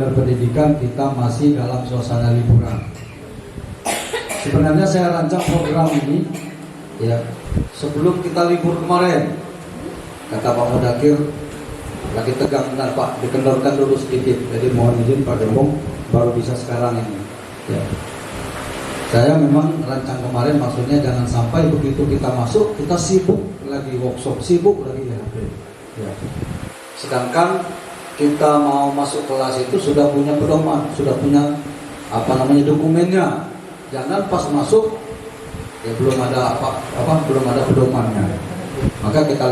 Pendidikan kita masih dalam suasana liburan. Sebenarnya saya rancang program ini ya sebelum kita libur kemarin. Kata Pak Mudakir lagi tegang benar Pak, dikendorkan dulu sedikit. Jadi mohon izin Pak Gembong baru bisa sekarang ini. Ya. Saya memang rancang kemarin maksudnya jangan sampai begitu kita masuk kita sibuk lagi workshop, sibuk lagi ya. Sedangkan kita mau masuk kelas itu sudah punya pedoman, sudah punya dokumennya. Jangan pas masuk ya belum ada belum ada pedomannya. Maka kita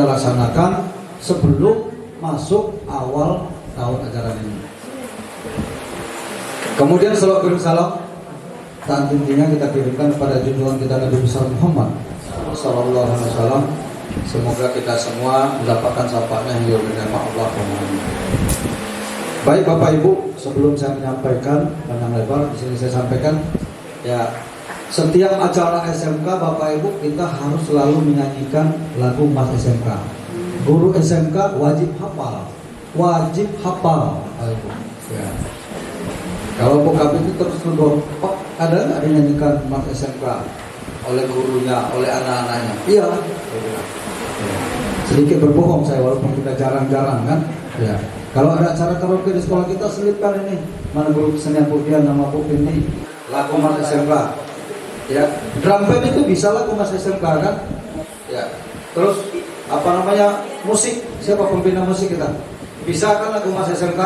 laksanakan sebelum masuk awal tahun ajaran ini. Kemudian salawat kirim salam dan intinya kita kirimkan kepada junjungan kita Nabi besar Muhammad sallallahu alaihi wasallam. Semoga kita semua mendapatkan syafaatnya yang dirahmati Allah. Baik Bapak Ibu, sebelum saya menyampaikan panjang lebar di sini saya sampaikan ya setiap acara SMK Bapak Ibu kita harus selalu menyanyikan lagu Mas SMK. Guru SMK wajib hafal Bapak Ibu. Ya. Kalau Bokap itu terus terusan, Pak ada nggak dinyanyikan Mas SMK oleh gurunya, oleh anak-anaknya? Iya. Sedikit berbohong saya walaupun kita jarang-jarang kan. Ya. Kalau ada acara karaoke di sekolah kita selipkan ini mana guru kesenian Pudian nama Bu ini lagu Mas SMK. Ya, drum band itu bisa lagu Mas SMK kan? Ya. Terus musik siapa pembina musik kita? Bisa kan lagu Mas SMK?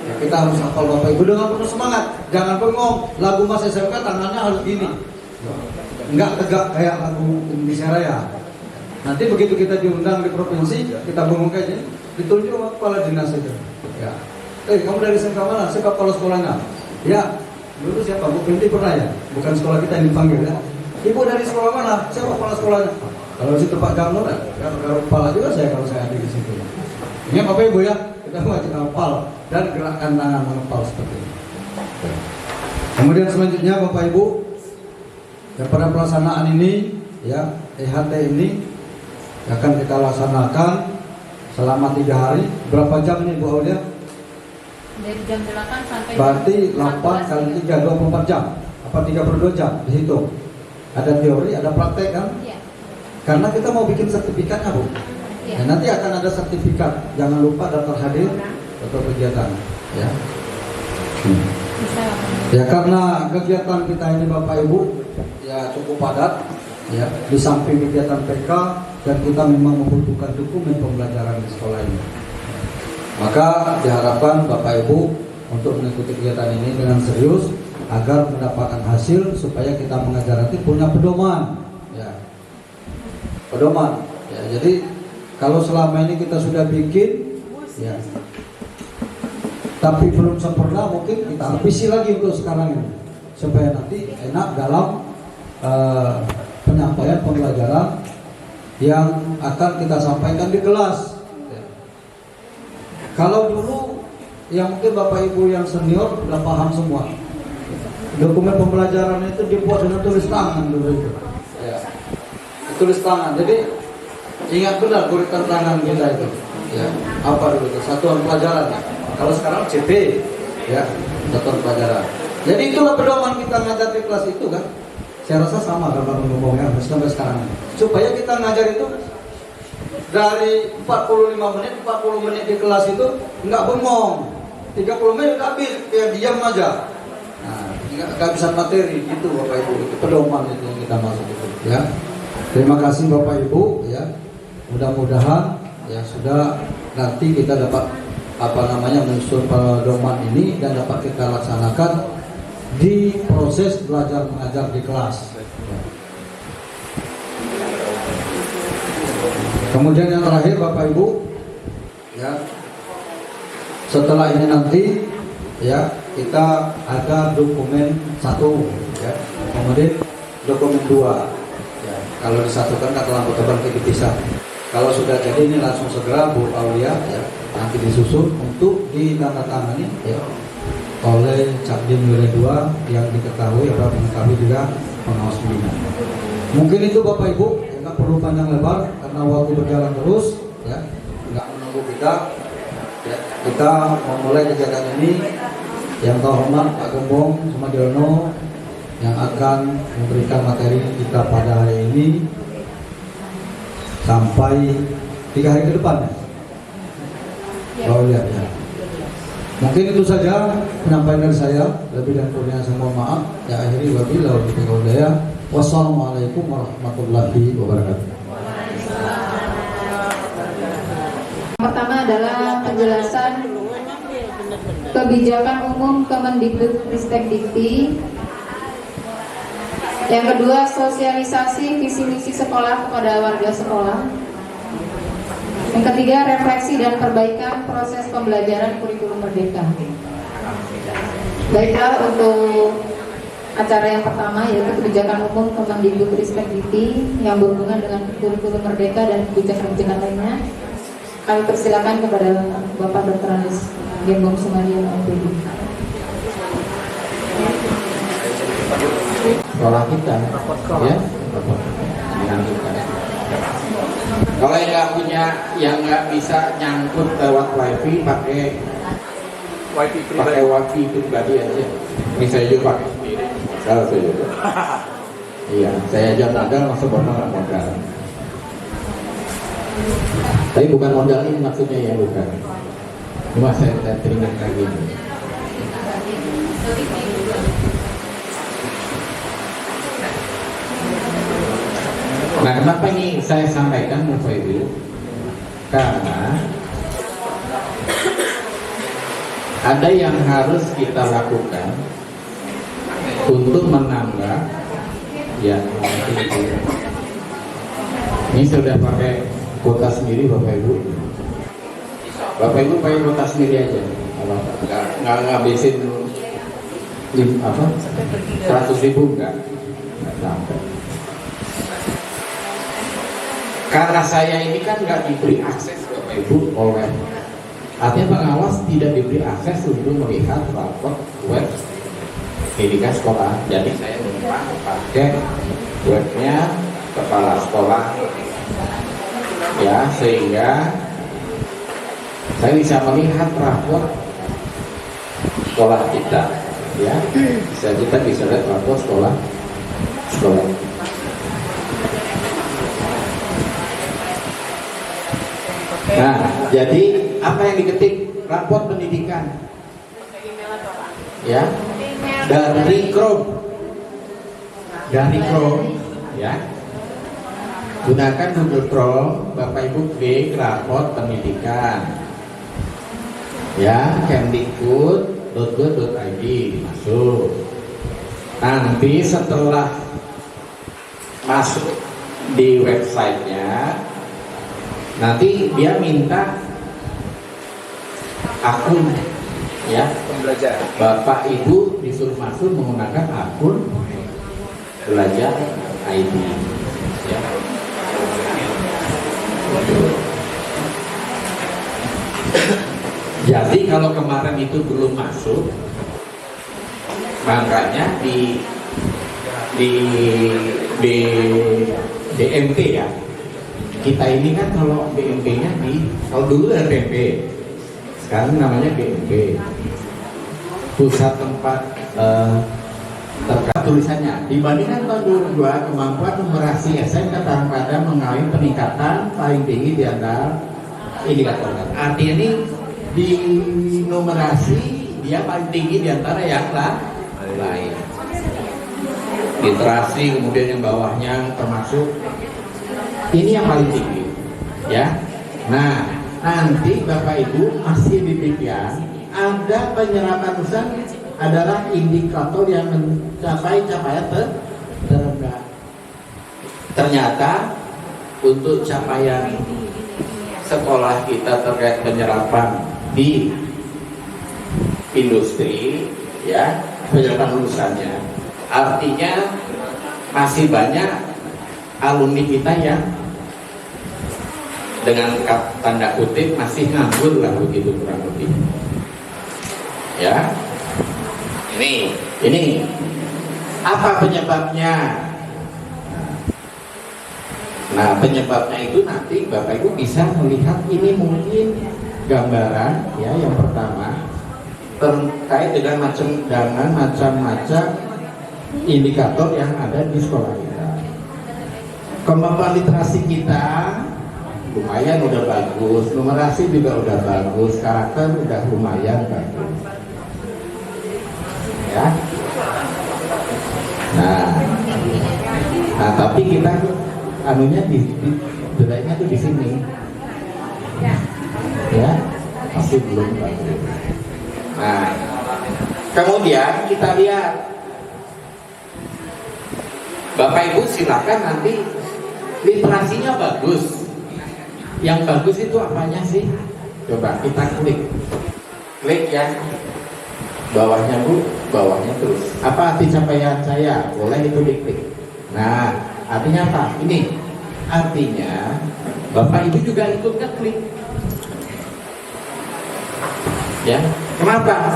Ya, kita harus hafal Bapak Ibu dengan penuh semangat. Jangan bengong. Lagu Mas SMK tangannya harus gini. Enggak tegak kayak lagu Indonesia Raya. Nanti begitu kita diundang di provinsi, kita bengong kayak gini, ditunjuk sama kepala dinas itu. Ya. Kamu dari SMK mana? Saya kepala sekolahnya. Ya. Dulu siapa? Bu Binti pernah ya? Bukan sekolah kita yang dipanggil ya. Ibu dari sekolah mana? Siapa kepala sekolahnya? Kalau situ Pak Gamur ya, kepala juga saya kalau saya ada di situ. Ingat Bapak Ibu ya, kita wajib hafal dan gerakkan tangan menghafal seperti ini. Kemudian selanjutnya Bapak Ibu, pada pelaksanaan ini ya EHT ini akan kita laksanakan selama 3 hari. Berapa jam nih Bu Aulia? Dari jam 8 sampai berarti 8 kali 3 24 jam. Apa 32 jam dihitung. Ada teori, ada praktek kan? Iya. Karena kita mau bikin sertifikatnya Bu. Iya. Dan nanti akan ada sertifikat. Jangan lupa daftar hadir atau kegiatan ya. Bisa. Ya karena kegiatan kita ini Bapak Ibu ya cukup padat ya. Di samping kegiatan PK dan kita memang membutuhkan dokumen pembelajaran di sekolah ini. Maka diharapkan Bapak Ibu untuk mengikuti kegiatan ini dengan serius agar mendapatkan hasil supaya kita mengajar nanti punya pedoman ya. Pedoman ya. Jadi kalau selama ini kita sudah bikin ya tapi belum sempurna, mungkin kita revisi lagi untuk sekarang ini supaya nanti enak dalam penyampaian pembelajaran yang akan kita sampaikan di kelas. Kalau dulu yang mungkin Bapak Ibu yang senior sudah paham semua. Dokumen pembelajaran itu dibuat dengan tulis tangan dulu itu. Ya. Tulis tangan. Jadi ingat benar guritan tangan kita itu. Ya. Apa dulu itu? Satuan pelajaran. Kalau sekarang CP ya, satuan pelajaran. Jadi itulah pedoman kita ngajar di kelas itu kan. Saya rasa sama kalau ngomongnya sampai sekarang. Supaya kita ngajar itu dari 45 menit, 40 menit di kelas itu nggak bengong. 30 menit udah habis, kayak diam aja. Nah, nggak bisa materi gitu Bapak Ibu. Itu pedoman itu yang kita maksud itu ya. Terima kasih Bapak Ibu ya. Mudah-mudahan ya sudah nanti kita dapat menyusun pedoman ini dan dapat kita laksanakan di proses belajar mengajar di kelas. Kemudian yang terakhir Bapak Ibu ya, setelah ini nanti ya kita ada dokumen 1 ya, kemudian dokumen 2 ya. Kalau disatukan kata lampu terbang dipisah. Kalau sudah jadi ini langsung segera Bu Aulia ya, nanti disusun untuk ditandatangani ya oleh Capdim Wilayah 2 yang diketahui atau mengetahui juga pengawas pembina. Mungkin itu Bapak Ibu, nggak perlu panjang lebar karena waktu berjalan terus ya, nggak menunggu kita. Ya, kita memulai kegiatan ini. Yang terhormat Pak Gembong Sumadiono yang akan memberikan materi kita pada hari ini sampai 3 hari ke depan ya. Oh lihat ya. Mungkin itu saja penyampaian dari saya. Lebih dan kurangnya saya mohon maaf. Ya akhiri wabillahi taufiq. Wassalamualaikum warahmatullahi wabarakatuh. Pertama adalah penjelasan kebijakan umum Kemendikbud-Ristek Dikti. Yang kedua, sosialisasi visi misi sekolah kepada warga sekolah. Yang ketiga, refleksi dan perbaikan proses pembelajaran kurikulum merdeka. Baiklah, untuk acara yang pertama yaitu kebijakan umum Kemendikbud-Ristek Dikti yang berhubungan dengan kurikulum merdeka dan kebijakan-kebijakan lainnya. Kami persilakan kepada Bapak Dr. Andes Gembong Sumadiono MPD. Sekolah kita, ya. Kalau yang nggak punya, yang nggak bisa nyangkut lewat wifi, pakai wifi pribadi aja. Ini saya juga pakai sendiri. Salah saya juga. Iya, saya aja modal masuk modal. Tapi bukan modal ini maksudnya ya, bukan. Cuma saya teringat lagi. Nah, kenapa ini saya sampaikan Bapak Ibu? Karena ada yang harus kita lakukan untuk menambah ya. Ini sudah pakai kuota sendiri Bapak Ibu. Bapak Ibu pakai kuota sendiri aja. Nggak ngabisin 100.000 nggak sampai. Karena saya ini kan nggak diberi akses Bapak Ibu oleh, artinya pengawas tidak diberi akses untuk melihat rapor web pendidikan sekolah. Jadi saya menumpang pakai webnya kepala sekolah ya, sehingga saya bisa melihat rapor sekolah kita ya. Kita bisa lihat rapor sekolah. Nah, jadi apa yang diketik? Rapor pendidikan ya, dari Chrome ya. Gunakan Google Chrome, Bapak Ibu klik rapor pendidikan ya, kemdikbud.go.id, masuk. Nanti setelah masuk di websitenya, nanti dia minta akun ya, pembelajar. Bapak Ibu disuruh masuk menggunakan akun belajar ID ya. Jadi kalau kemarin itu belum masuk, makanya di DMP ya. Kita ini kan kalau BMP-nya kalau dulu RMP, sekarang namanya BMP, pusat tempat terkait tulisannya. Dibandingkan tahun 2002, kemampuan numerasi SMK pada mengalami peningkatan paling tinggi di antara indikator. Artinya ini di numerasi dia paling tinggi di antara yang lain. Literasi, kemudian yang bawahnya termasuk ini yang paling tinggi ya. Nah, nanti Bapak Ibu masih demikian, ada penyerapan tulisan adalah indikator yang mencapai capaian terendah. Ternyata untuk capaian sekolah kita terkait penyerapan di industri ya, penyerapan lulusannya, artinya masih banyak alumni kita yang dengan tanda kutip masih nganggur lah begitu kurang lebih. Ya, ini apa penyebabnya? Nah, penyebabnya itu nanti Bapak Ibu bisa melihat ini mungkin gambaran ya yang pertama terkait dengan macam-macam indikator yang ada di sekolah kita. Kemampuan literasi kita lumayan udah bagus, numerasi juga udah bagus, karakter udah lumayan bagus. Ya. Nah, tapi kita anunya bedanya tuh di sini. Ya, masih belum bagus. Nah, kemudian kita lihat Bapak Ibu silakan nanti literasinya bagus. Yang bagus itu apanya sih? Coba kita klik ya. Bawahnya Bu, bawahnya terus. Apa arti capaian saya? Boleh itu diklik. Nah, artinya apa? Ini artinya Bapak Ibu juga ikut ngeklik. Ya, kenapa?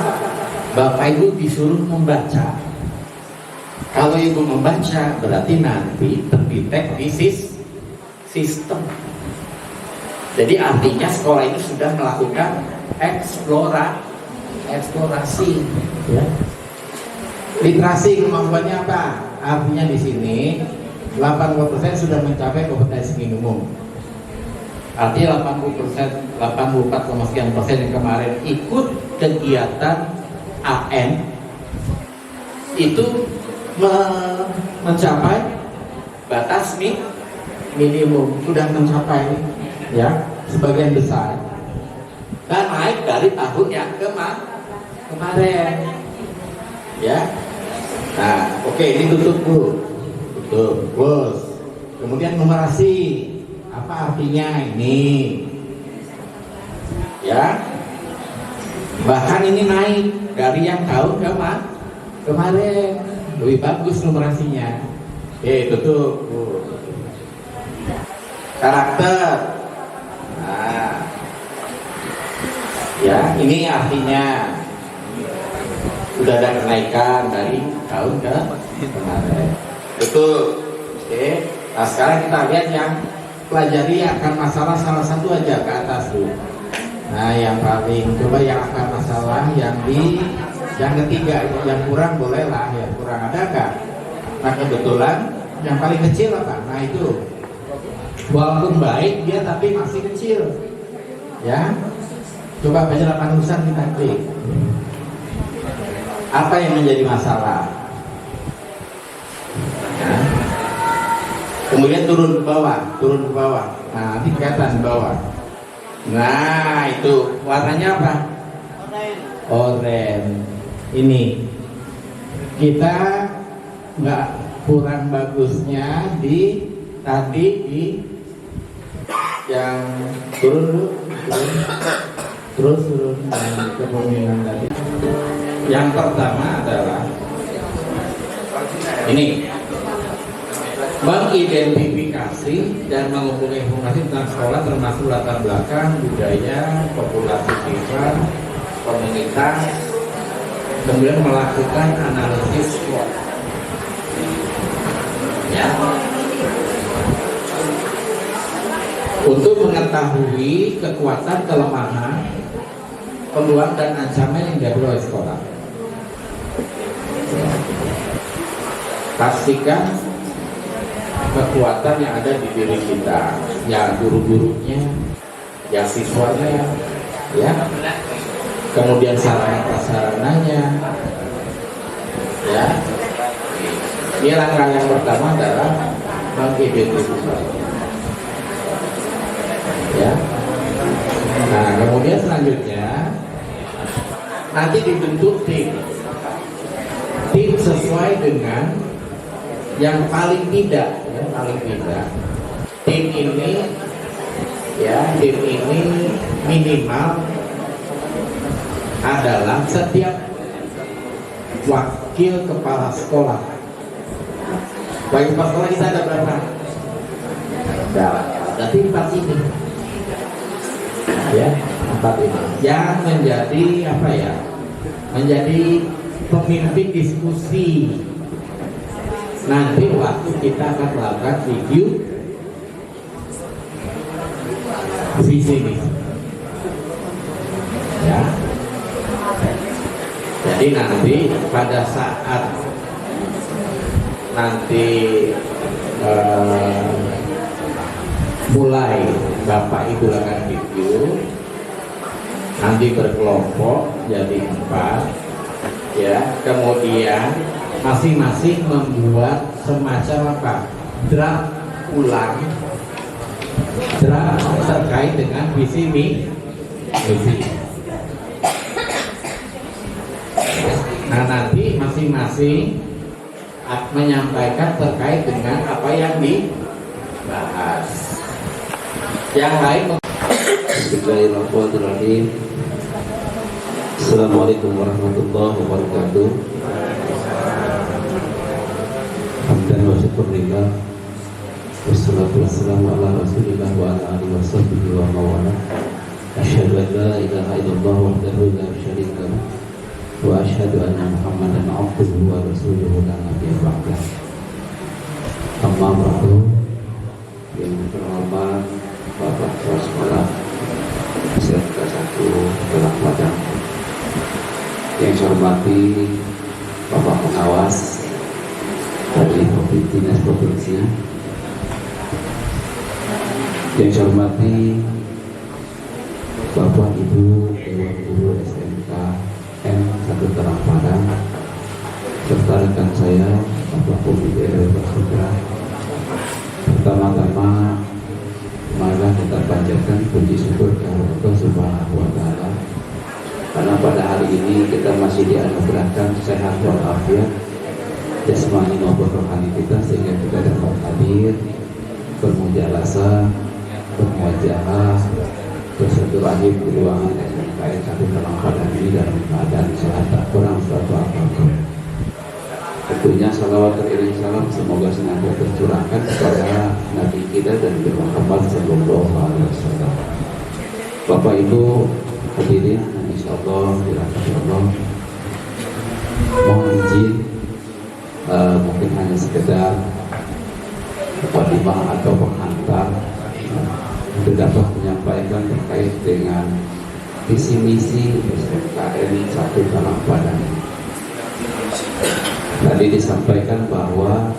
Bapak Ibu disuruh membaca. Kalau Ibu membaca berarti nanti terdetek di sistem. Jadi artinya sekolah ini sudah melakukan eksplorasi. Ya. Literasi kemampuannya apa? Artinya di sini 80% sudah mencapai kompetensi minimum. Artinya 80%, 84,sekian% yang kemarin ikut kegiatan AN itu mencapai batas minimum, sudah mencapai ya sebagian besar dan naik dari tahun yang kemarin ya. Nah, oke, ini tutup Bu, tutup bos. Kemudian numerasi, apa artinya ini ya, bahkan ini naik dari yang tahun kemarin, lebih bagus numerasinya. Tutup Bu. Karakter, nah ya ini artinya sudah ada kenaikan dari tahun kemarin. Betul. Oke. Nah sekarang kita lihat yang pelajari akan masalah salah satu aja ke atas dulu. Nah yang paling coba yang akan masalah yang ketiga, yang kurang boleh lah, yang kurang ada nggak? Nah kebetulan yang paling kecil apa? Nah itu walaupun baik dia tapi masih kecil. Ya. Coba baca 8 tulisan kita klik. Apa yang menjadi masalah? Nah. Kemudian turun ke bawah. Nah, nanti kelihatan di bawah. Nah, itu warnanya apa? Oranye. Ini kita nggak kurang bagusnya di tadi di yang turun terus kepemimpinan tadi. Yang pertama adalah ini mengidentifikasi dan mengumpulkan informasi tentang sekolah termasuk latar belakang, budaya, populasi siswa, komunitas, kemudian melakukan analisis SWOT. Ya. Untuk mengetahui kekuatan, kelemahan, peluang dan ancaman yang dihadapi oleh sekolah. Pastikan kekuatan yang ada di diri kita, ya guru-gurunya, ya siswanya, ya. Kemudian sarana prasarananya, ya. Ini langkah yang pertama adalah mengidentifikasi. Ya. Nah, kemudian selanjutnya nanti dibentuk tim sesuai dengan yang paling tidak, tim ini minimal adalah setiap wakil kepala sekolah. Wakil kepala sekolah kita ada berapa? Berarti 4 ini. Ya, 4 ini yang menjadi apa ya, menjadi pemimpin diskusi nanti waktu kita akan melakukan review visi misi ya. Jadi nanti pada saat nanti mulai Bapak Ibu akan review, nanti berkelompok jadi 4 ya, kemudian masing-masing membuat semacam apa, draft ulang, draft terkait dengan visi misi. Nah nanti masing-masing menyampaikan terkait dengan apa yang dibahas. Yang lain. Bismillahirrahmanirrahim. Assalamualaikum warahmatullahi wabarakatuh. Hamdan wa syukurillah, wassalatu wassalamu ala rasulillah wa ala alihi wa sahbihi wa mawala. Asyhadu an la ilaha illallah wahdahu la syarika lah, wa asyhadu anna Muhammadan abduhu wa rasuluhu la nabiyya ba'dah. Amma ba'du. Yang terhormat Bapak Kepala Sekolah SMK 1 Telang Padang, yang saya hormati Bapak Pengawas dari Dinas Provinsi, yang saya hormati Bapak Ibu Dewan Guru SMK N1 Telang Padang, serta rekan saya Bapak Komite RW Sutra. Pertama-tama marilah kita panjatkan puji syukur kepada Allah Subhanahu wa Ta'ala, karena pada hari ini kita masih dianugerahkan sehat walafiat jasmani maupun rohani kita, sehingga kita dapat hadir bermujalasa, bermuajahah, bersilaturahim di ruangan SMKN 1 Telang Padang ini dalam keadaan sehat tak kurang suatu apapun. Tentunya salawat teriring salam semoga senantiasa tercurahkan kepada Nabi kita dan Nabi Muhammad sallallahu alaihi wasallam. Bapak Ibu hadirin insyaallah dirahmati Allah, mohon izin mungkin hanya sekedar mukadimah atau penghantar untuk dapat menyampaikan terkait dengan visi misi SMKN 1 Telang Padang. Tadi disampaikan bahwa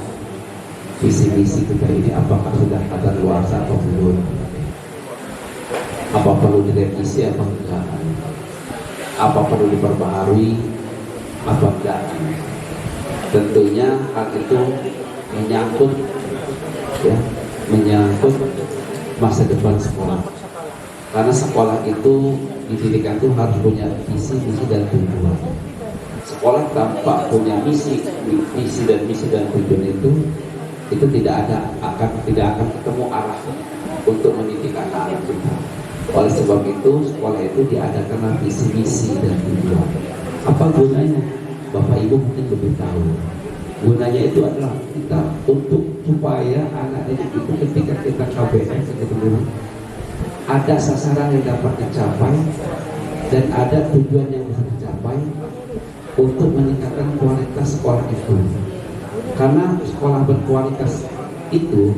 visi misi kita ini apakah sudah ada luasa atau belum, apa perlu direvisi apa enggak, apa perlu diperbaharui apa enggak. Tentunya hal itu menyangkut ya, menyangkut masa depan sekolah, karena sekolah itu pendidikan itu harus punya visi misi dan tujuan. Sekolah tanpa punya visi dan tujuan itu tidak akan ketemu arah untuk mendidik anak-anak kita. Oleh sebab itu sekolah itu diadakan visi misi dan tujuan. Apa gunanya? Bapak Ibu mungkin lebih tahu. Gunanya itu adalah kita untuk supaya anak didik itu ketika kita KBM ada sasaran yang dapat dicapai dan ada tujuan yang bisa dicapai untuk meningkatkan kualitas sekolah itu. Karena sekolah berkualitas itu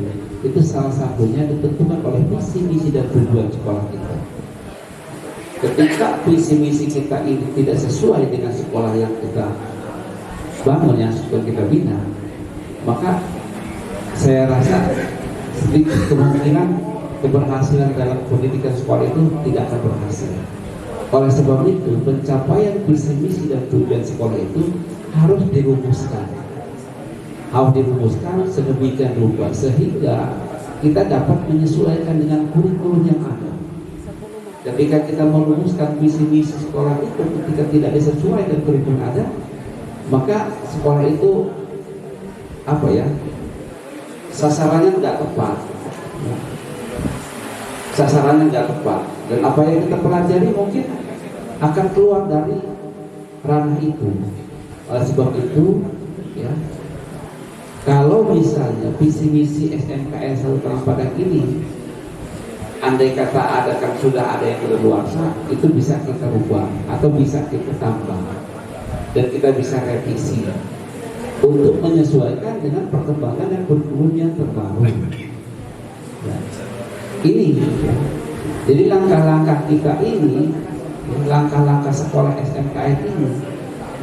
salah satunya ditentukan oleh visi misi dan tujuan sekolah kita. Ketika visi misi kita ini tidak sesuai dengan sekolah yang kita bangun, yang sudah kita bina, maka saya rasa sedikit kemungkinan keberhasilan dalam pendidikan sekolah itu tidak akan berhasil. Oleh sebab itu, pencapaian visi misi dan tujuan sekolah itu harus dirumuskan sedemikian rupa sehingga kita dapat menyesuaikan dengan kurikulum yang ada. Ketika kita merumuskan visi misi sekolah itu, ketika tidak disesuaikan dengan kurikulum ada, maka sekolah itu sasarannya tidak tepat. Dan apa yang kita pelajari mungkin akan keluar dari ranah itu. Oleh sebab itu, ya, kalau misalnya visi misi SMKN 1 Telang Padang ini andai kata ada kan sudah ada yang leluasa, itu bisa kita rubah atau bisa kita tambah dan kita bisa revisi untuk menyesuaikan dengan perkembangan dan kurikulum yang terbaru. Ya. Ini ya. Jadi langkah-langkah kita ini, langkah-langkah sekolah SMKN ini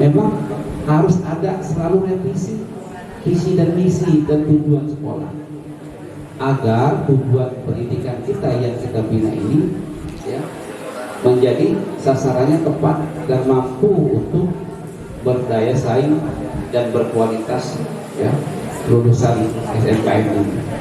memang harus ada selalu revisi visi dan misi dan tujuan sekolah agar tujuan pendidikan kita yang kita bina ini ya menjadi sasarannya tepat dan mampu untuk berdaya saing dan berkualitas ya lulusan SMKN ini.